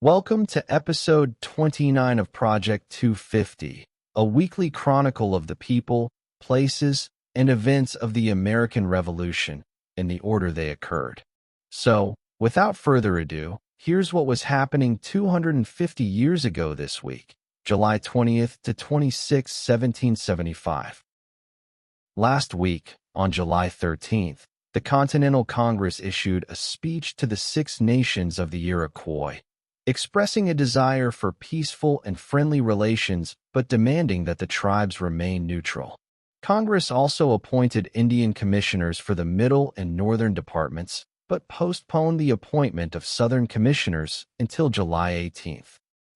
Welcome to episode 29 of Project 250, a weekly chronicle of the people, places, and events of the American Revolution in the order they occurred. So, without further ado, here's what was happening 250 years ago this week, July 20th to 26, 1775. Last week, on July 13th, the Continental Congress issued a speech to the Six Nations of the Iroquois, expressing a desire for peaceful and friendly relations but demanding that the tribes remain neutral. Congress also appointed Indian commissioners for the Middle and Northern departments, but postponed the appointment of Southern commissioners until July 18th.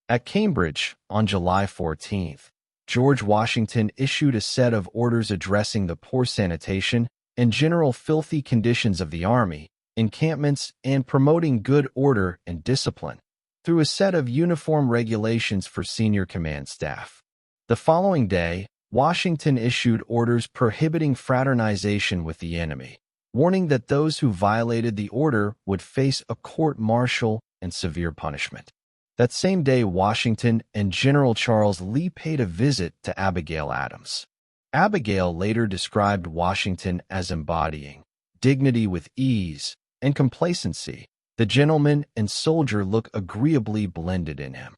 At Cambridge, on July 14th, George Washington issued a set of orders addressing the poor sanitation and general filthy conditions of the army, encampments, and promoting good order and discipline through a set of uniform regulations for senior command staff. The following day, Washington issued orders prohibiting fraternization with the enemy, warning that those who violated the order would face a court-martial and severe punishment. That same day, Washington and General Charles Lee paid a visit to Abigail Adams. Abigail later described Washington as embodying dignity with ease and complacency. The gentleman and soldier look agreeably blended in him.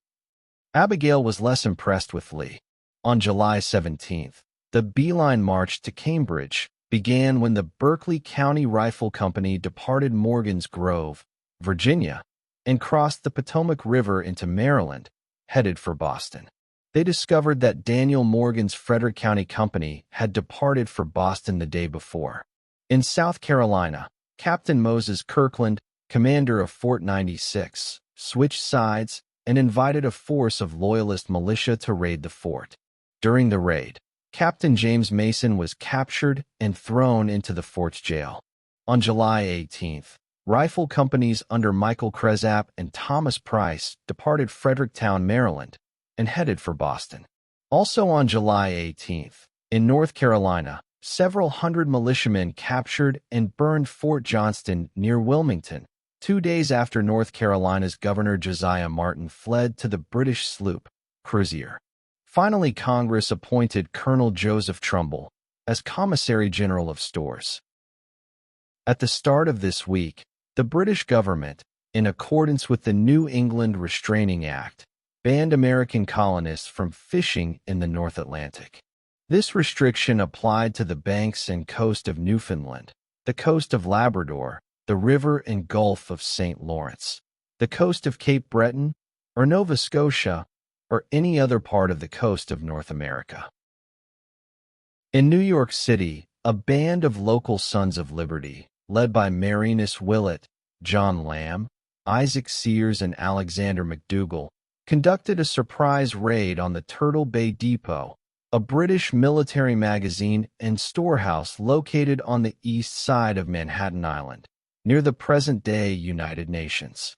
Abigail was less impressed with Lee. On July 17th, the beeline march to Cambridge began when the Berkeley County Rifle Company departed Morgan's Grove, Virginia, and crossed the Potomac River into Maryland, headed for Boston. They discovered that Daniel Morgan's Frederick County Company had departed for Boston the day before. In South Carolina, Captain Moses Kirkland, commander of Fort 96, switched sides and invited a force of Loyalist militia to raid the fort. During the raid, Captain James Mason was captured and thrown into the fort's jail. On July 18th, rifle companies under Michael Cresap and Thomas Price departed Fredericktown, Maryland, and headed for Boston. Also on July 18th, in North Carolina, several hundred militiamen captured and burned Fort Johnston near Wilmington, 2 days after North Carolina's Governor Josiah Martin fled to the British sloop, Cruzier. Finally, Congress appointed Colonel Joseph Trumbull as Commissary General of Stores. At the start of this week, the British government, in accordance with the New England Restraining Act, banned American colonists from fishing in the North Atlantic. This restriction applied to the banks and coast of Newfoundland, the coast of Labrador, the river and Gulf of St. Lawrence, the coast of Cape Breton, or Nova Scotia, or any other part of the coast of North America. In New York City, a band of local Sons of Liberty, led by Marinus Willett, John Lamb, Isaac Sears, and Alexander McDougall, conducted a surprise raid on the Turtle Bay Depot, a British military magazine and storehouse located on the east side of Manhattan Island, near the present-day United Nations.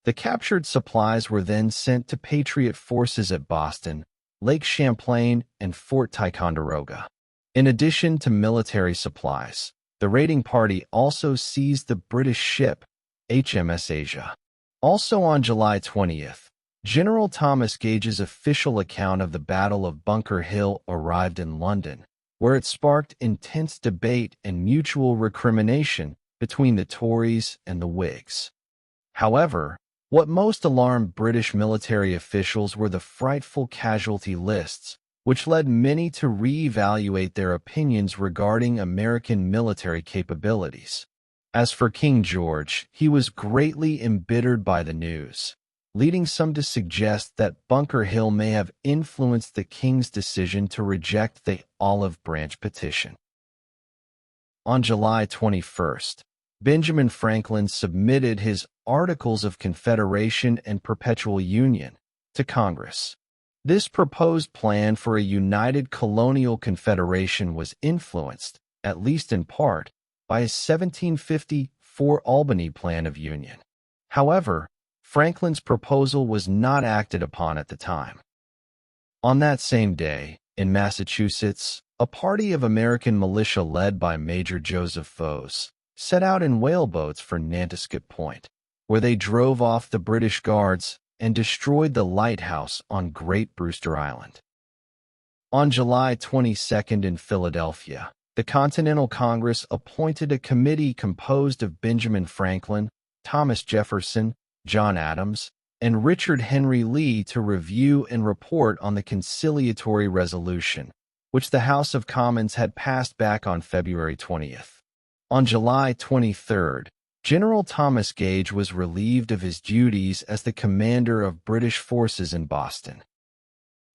The captured supplies were then sent to Patriot forces at Boston, Lake Champlain, and Fort Ticonderoga. In addition to military supplies, the raiding party also seized the British ship, HMS Asia. Also on July 20th, General Thomas Gage's official account of the Battle of Bunker Hill arrived in London, where it sparked intense debate and mutual recrimination between the Tories and the Whigs. However, what most alarmed British military officials were the frightful casualty lists, which led many to re-evaluate their opinions regarding American military capabilities. As for King George, he was greatly embittered by the news, leading some to suggest that Bunker Hill may have influenced the king's decision to reject the Olive Branch petition. On July 21st, Benjamin Franklin submitted his Articles of Confederation and Perpetual Union to Congress. This proposed plan for a united colonial confederation was influenced, at least in part, by his 1754 Albany Plan of Union. However, Franklin's proposal was not acted upon at the time. On that same day, in Massachusetts, a party of American militia led by Major Joseph Foes set out in whaleboats for Nantasket Point, where they drove off the British Guards and destroyed the lighthouse on Great Brewster Island. On July 22nd in Philadelphia, the Continental Congress appointed a committee composed of Benjamin Franklin, Thomas Jefferson, John Adams, and Richard Henry Lee to review and report on the conciliatory resolution, which the House of Commons had passed back on February 20th. On July 23rd, General Thomas Gage was relieved of his duties as the commander of British forces in Boston.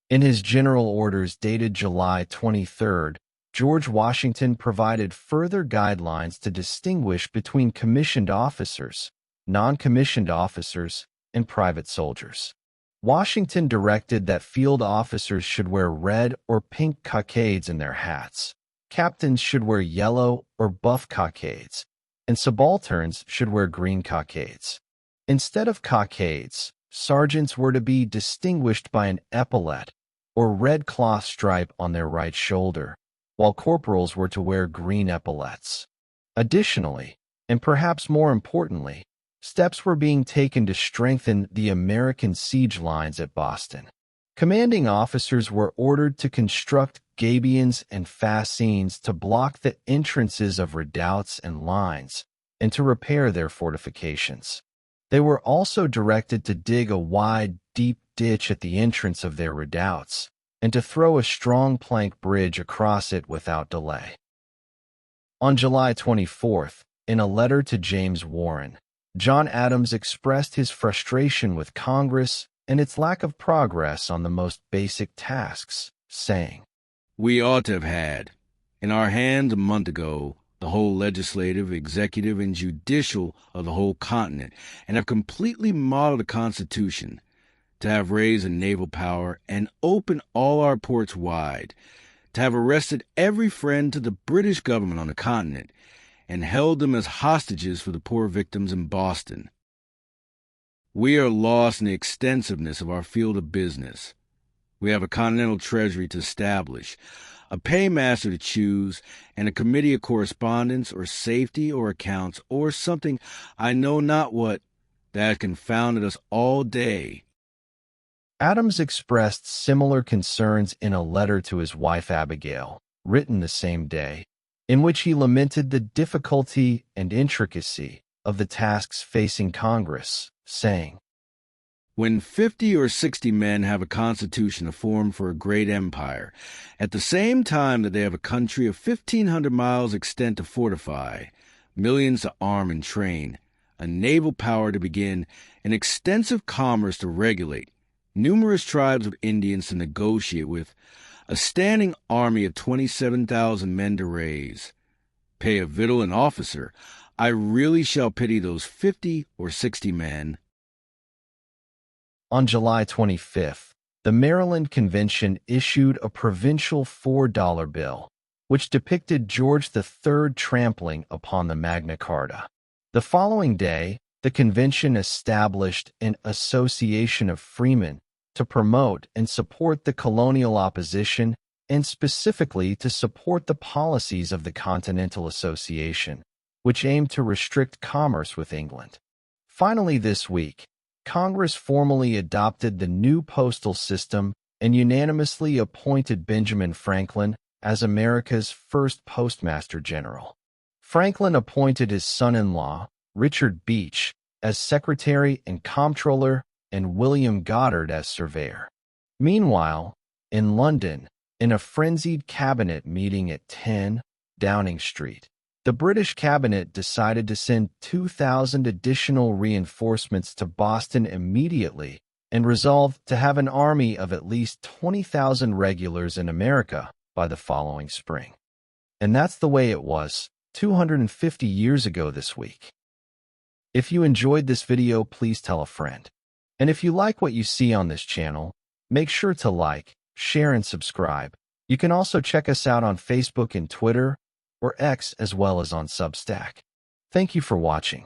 In his general orders dated July 23rd, George Washington provided further guidelines to distinguish between commissioned officers, non-commissioned officers, and private soldiers. Washington directed that field officers should wear red or pink cockades in their hats, captains should wear yellow or buff cockades, and subalterns should wear green cockades. Instead of cockades, sergeants were to be distinguished by an epaulet or red cloth stripe on their right shoulder, while corporals were to wear green epaulets. Additionally, and perhaps more importantly, steps were being taken to strengthen the American siege lines at Boston. Commanding officers were ordered to construct gabions and fascines to block the entrances of redoubts and lines, and to repair their fortifications. They were also directed to dig a wide, deep ditch at the entrance of their redoubts, and to throw a strong plank bridge across it without delay. On July 24th, in a letter to James Warren, John Adams expressed his frustration with Congress and its lack of progress on the most basic tasks, saying, "We ought to have had in our hands a month ago the whole legislative, executive, and judicial of the whole continent, and have completely modeled a constitution, to have raised a naval power and opened all our ports wide, to have arrested every friend to the British government on the continent, and held them as hostages for the poor victims in Boston. We are lost in the extensiveness of our field of business. We have a continental treasury to establish, a paymaster to choose, and a committee of correspondence or safety or accounts or something I know not what that has confounded us all day." Adams expressed similar concerns in a letter to his wife Abigail, written the same day, in which he lamented the difficulty and intricacy of the tasks facing Congress, saying, "When 50 or 60 men have a constitution to form for a great empire, at the same time that they have a country of 1,500 miles extent to fortify, millions to arm and train, a naval power to begin, an extensive commerce to regulate, numerous tribes of Indians to negotiate with, a standing army of 27,000 men to raise, pay a victual and officer, I really shall pity those 50 or 60 men." On July 25th, the Maryland Convention issued a provincial $4 bill, which depicted George III trampling upon the Magna Carta. The following day, the convention established an Association of Freemen to promote and support the colonial opposition and specifically to support the policies of the Continental Association, which aimed to restrict commerce with England. Finally, this week, Congress formally adopted the new postal system and unanimously appointed Benjamin Franklin as America's first Postmaster General. Franklin appointed his son-in-law, Richard Bache, as Secretary and Comptroller and William Goddard as Surveyor. Meanwhile, in London, in a frenzied cabinet meeting at 10 Downing Street, the British cabinet decided to send 2,000 additional reinforcements to Boston immediately and resolved to have an army of at least 20,000 regulars in America by the following spring. And that's the way it was 250 years ago this week. If you enjoyed this video, please tell a friend. And if you like what you see on this channel, make sure to like, share, and subscribe. You can also check us out on Facebook and Twitter, or X, as well as on Substack. Thank you for watching.